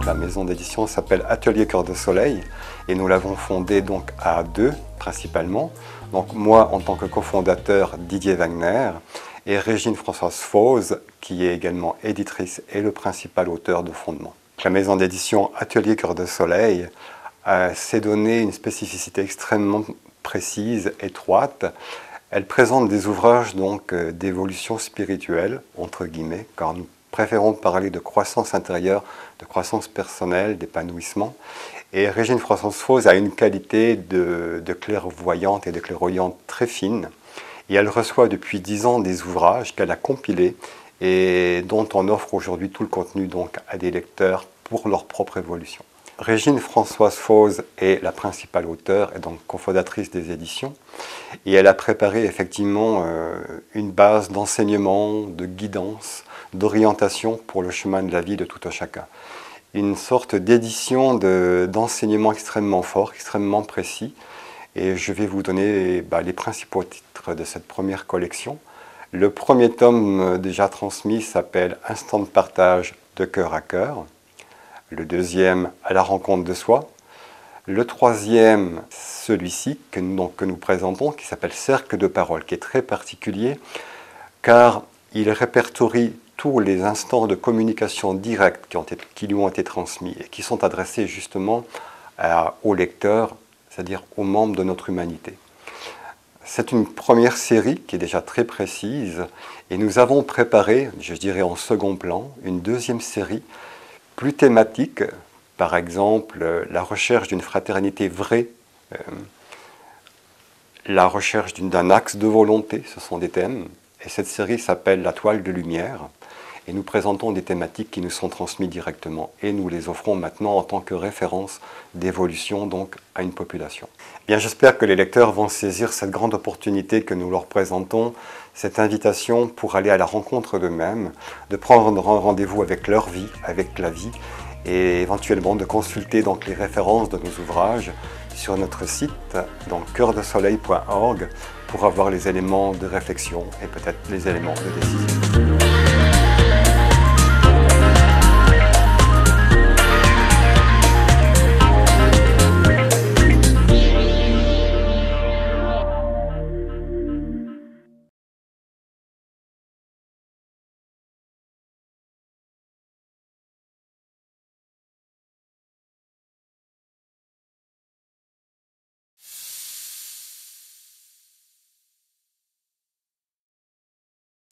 la maison d'édition s'appelle Atelier Cœur de Soleil et nous l'avons fondée donc à deux principalement. Donc moi en tant que cofondateur, Didier Wagner, et Régine Françoise Fauze, qui est également éditrice et le principal auteur de fondement. La maison d'édition Atelier Cœur de Soleil s'est donné une spécificité extrêmement précise, étroite. Elle présente des ouvrages donc d'évolution spirituelle, entre guillemets, car nous préférons parler de croissance intérieure, de croissance personnelle, d'épanouissement. Et Régine Françoise Fauze a une qualité de clairvoyante et de clairvoyante très fine. Et elle reçoit depuis 10 ans des ouvrages qu'elle a compilés et dont on offre aujourd'hui tout le contenu donc à des lecteurs pour leur propre évolution. Régine Françoise Fauze est la principale auteure et donc cofondatrice des éditions. Et elle a préparé effectivement une base d'enseignement, de guidance, d'orientation pour le chemin de la vie de tout un chacun. Une sorte d'édition d'enseignement extrêmement fort, extrêmement précis. Et je vais vous donner les principaux titres de cette première collection. Le premier tome déjà transmis s'appelle « Instant de partage de cœur à cœur ». Le deuxième, « À la rencontre de soi ». Le troisième, celui-ci que nous présentons, qui s'appelle « Cercle de parole », qui est très particulier, car il répertorie tous les instants de communication directe qui lui ont été transmis et qui sont adressés justement aux lecteurs, c'est-à-dire aux membres de notre humanité. C'est une première série qui est déjà très précise et nous avons préparé, je dirais en second plan, une deuxième série plus thématique, par exemple la recherche d'une fraternité vraie, la recherche d'un axe de volonté, ce sont des thèmes. Et cette série s'appelle La toile de lumière. Et nous présentons des thématiques qui nous sont transmises directement. Et nous les offrons maintenant en tant que référence d'évolution donc à une population. Bien, j'espère que les lecteurs vont saisir cette grande opportunité que nous leur présentons, cette invitation pour aller à la rencontre d'eux-mêmes, de prendre un rendez-vous avec leur vie, avec la vie, et éventuellement de consulter donc les références de nos ouvrages sur notre site, donc coeurdesoleil.org, pour avoir les éléments de réflexion et peut-être les éléments de décision.